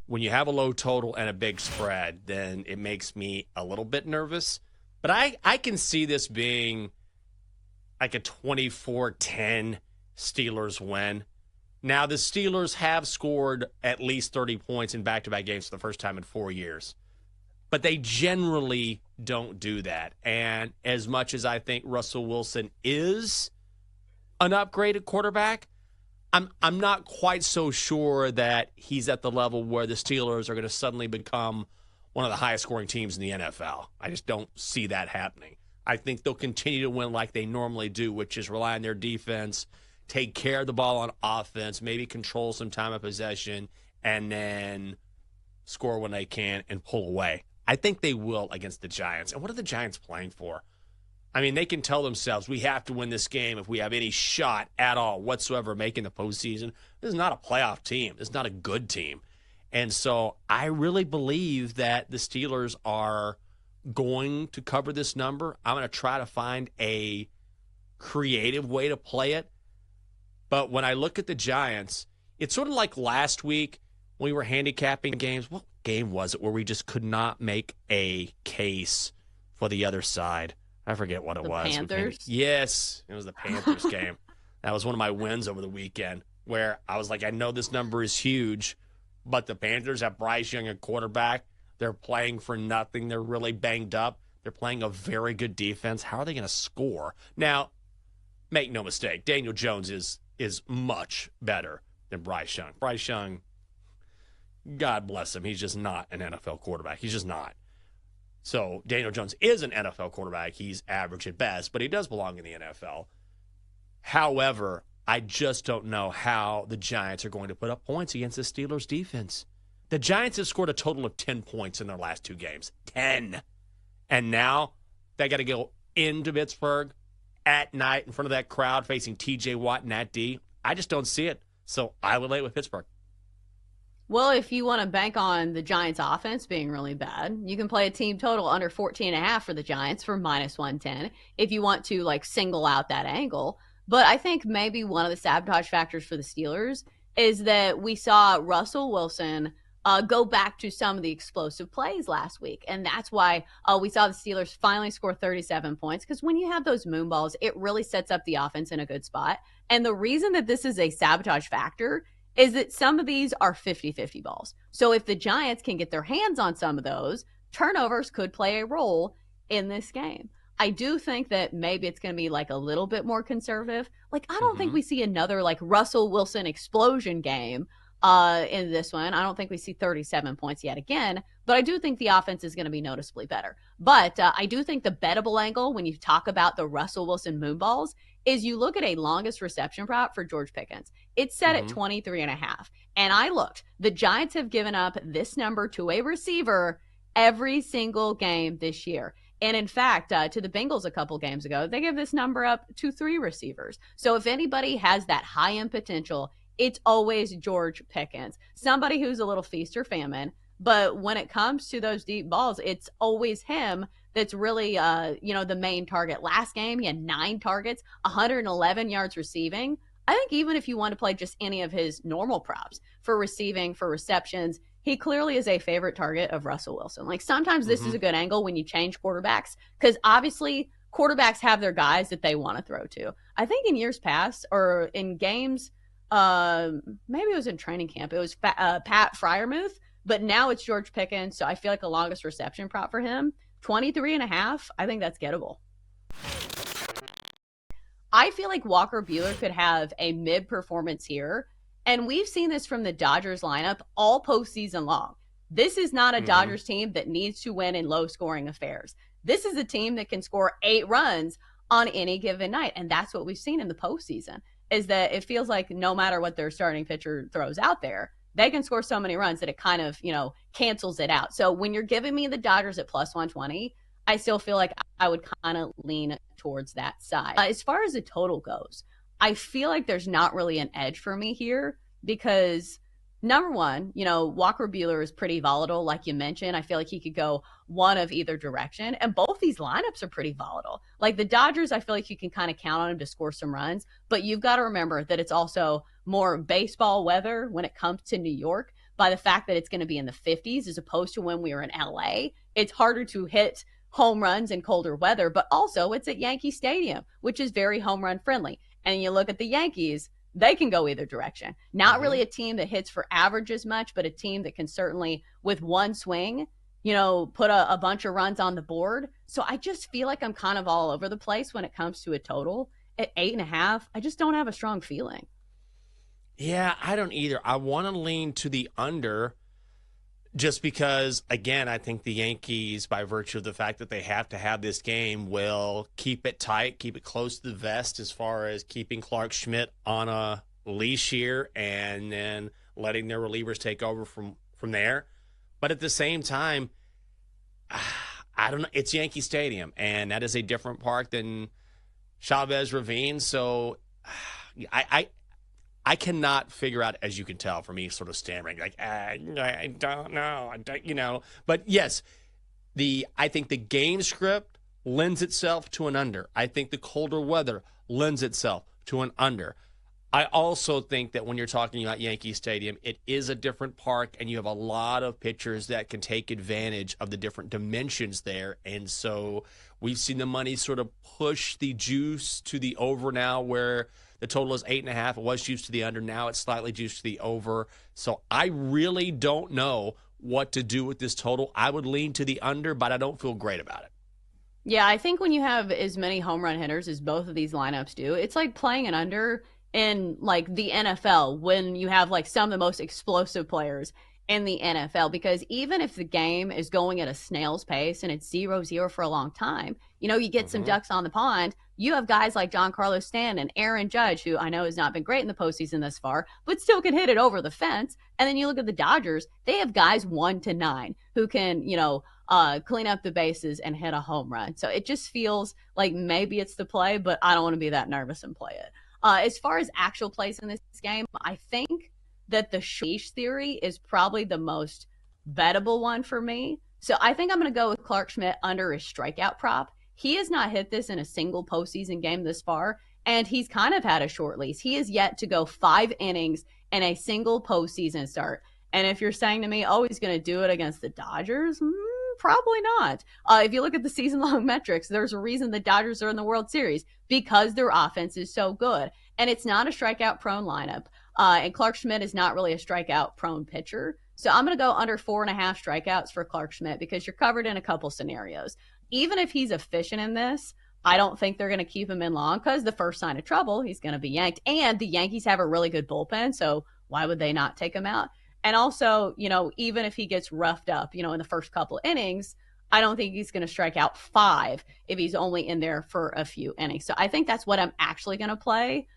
when you have a low total and a big spread, then it makes me a little bit nervous. But I can see this being like a 24-10 Steelers win. Now, the Steelers have scored at least 30 points in back-to-back games for the first time in 4 years. But they generally don't do that. And as much as I think Russell Wilson is an upgraded quarterback, I'm not quite so sure that he's at the level where the Steelers are going to suddenly become one of the highest scoring teams in the NFL. I just don't see that happening. I think they'll continue to win like they normally do, which is rely on their defense, take care of the ball on offense, maybe control some time of possession, and then score when they can and pull away. I think they will against the Giants. And what are the Giants playing for? I mean, they can tell themselves, we have to win this game if we have any shot at all whatsoever making the postseason. This is not a playoff team. This is not a good team. And so I really believe that the Steelers are going to cover this number. I'm going to try to find a creative way to play it. But when I look at the Giants, it's sort of like last week when we were handicapping games. What game was it where we just could not make a case for the other side? I forget what it was. Panthers? Yes, it was the Panthers game. That was one of my wins over the weekend where I was like, I know this number is huge, but the Panthers have Bryce Young at quarterback. They're playing for nothing. They're really banged up. They're playing a very good defense. How are they going to score? Now, make no mistake, Daniel Jones is much better than Bryce Young. Bryce Young, God bless him, he's just not an NFL quarterback. He's just not. So Daniel Jones is an NFL quarterback. He's average at best, but he does belong in the NFL. However, I just don't know how the Giants are going to put up points against the Steelers' defense. The Giants have scored a total of 10 points in their last 2 games. 10. And now they got to go into Pittsburgh at night in front of that crowd facing T.J. Watt and Nat D. I just don't see it. So I would lay it with Pittsburgh. Well, if you want to bank on the Giants offense being really bad, you can play a team total under 14.5 for the Giants for -110 if you want to like single out that angle. But I think maybe one of the sabotage factors for the Steelers is that we saw Russell Wilson go back to some of the explosive plays last week. And that's why we saw the Steelers finally score 37 points, because when you have those moon balls, it really sets up the offense in a good spot. And the reason that this is a sabotage factor is that some of these are 50-50 balls. So if the Giants can get their hands on some of those, turnovers could play a role in this game. I do think that maybe it's going to be like a little bit more conservative. Like, I don't think we see another like Russell Wilson explosion game in this one. I don't think we see 37 points yet again, but I do think the offense is going to be noticeably better. But I do think the bettable angle when you talk about the Russell Wilson moonballs is you look at a longest reception prop for George Pickens. It's set at 23.5. And I looked, the Giants have given up this number to a receiver every single game this year. And in fact, to the Bengals a couple games ago, they gave this number up to 3 receivers. So if anybody has that high-end potential, it's always George Pickens, somebody who's a little feast or famine. But when it comes to those deep balls, it's always him that's really, the main target. Last game, he had 9 targets, 111 yards receiving. I think even if you want to play just any of his normal props for receiving, for receptions, he clearly is a favorite target of Russell Wilson. Like, sometimes this is a good angle when you change quarterbacks, because obviously quarterbacks have their guys that they want to throw to. I think in years past, or in games, maybe it was in training camp, it was Pat Fryermuth, but now it's George Pickens. So I feel like the longest reception prop for him, 23.5, I think that's gettable. I feel like Walker Buehler could have a mid-performance here, and we've seen this from the Dodgers lineup all postseason long. This is not a Dodgers team that needs to win in low-scoring affairs. This is a team that can score 8 runs on any given night, and that's what we've seen in the postseason, is that it feels like no matter what their starting pitcher throws out there, they can score so many runs that it kind of, cancels it out. So when you're giving me the Dodgers at +120, I still feel like I would kind of lean towards that side. As far as the total goes, I feel like there's not really an edge for me here because, number one, Walker Buehler is pretty volatile, like you mentioned. I feel like he could go one of either direction, and both these lineups are pretty volatile. Like the Dodgers, I feel like you can kind of count on him to score some runs, but you've got to remember that it's also more baseball weather when it comes to New York. by the fact that it's going to be in the 50s as opposed to when we were in LA. It's harder to hit home runs in colder weather, but also it's at Yankee Stadium, which is very home run friendly. And you look at the Yankees, they can go either direction. Not Mm-hmm. really a team that hits for average as much, but a team that can certainly, with one swing, put a bunch of runs on the board. So I just feel like I'm kind of all over the place when it comes to a total. At 8.5, I just don't have a strong feeling. Yeah, I don't either. I want to lean to the under just because, again, I think the Yankees, by virtue of the fact that they have to have this game, will keep it tight, keep it close to the vest as far as keeping Clark Schmidt on a leash here and then letting their relievers take over from there. But at the same time, I don't know. It's Yankee Stadium, and that is a different park than Chavez Ravine. So I I cannot figure out, as you can tell from me sort of stammering, like, I don't know. I don't, But yes, I think the game script lends itself to an under. I think the colder weather lends itself to an under. I also think that when you're talking about Yankee Stadium, it is a different park, and you have a lot of pitchers that can take advantage of the different dimensions there. And so we've seen the money sort of push the juice to the over now, where the total is 8.5. It was juiced to the under. Now it's slightly juiced to the over. So I really don't know what to do with this total. I would lean to the under, but I don't feel great about it. Yeah, I think when you have as many home run hitters as both of these lineups do, it's like playing an under in like the NFL when you have like some of the most explosive players in the NFL. Because even if the game is going at a snail's pace and it's 0-0 for a long time, you get some Mm-hmm. ducks on the pond. You have guys like Giancarlo Stanton and Aaron Judge, who I know has not been great in the postseason thus far, but still can hit it over the fence. And then you look at the Dodgers, they have guys 1-9 who can, clean up the bases and hit a home run. So it just feels like maybe it's the play, but I don't want to be that nervous and play it. As far as actual plays in this game, I think that the Shleesh theory is probably the most bettable one for me. So I think I'm going to go with Clark Schmidt under his strikeout prop. He has not hit this in a single postseason game this far, and he's kind of had a short lease. He is yet to go 5 innings in a single postseason start. And if you're saying to me, oh, he's going to do it against the Dodgers, probably not. If you look at the season long metrics, there's a reason the Dodgers are in the World Series because their offense is so good. And it's not a strikeout prone lineup. And Clark Schmidt is not really a strikeout prone pitcher. So I'm going to go under 4.5 strikeouts for Clark Schmidt because you're covered in a couple scenarios. Even if he's efficient in this, I don't think they're going to keep him in long because the first sign of trouble, he's going to be yanked. And the Yankees have a really good bullpen, so why would they not take him out? And also, even if he gets roughed up, in the first couple innings, I don't think he's going to strike out 5 if he's only in there for a few innings. So I think that's what I'm actually going to play.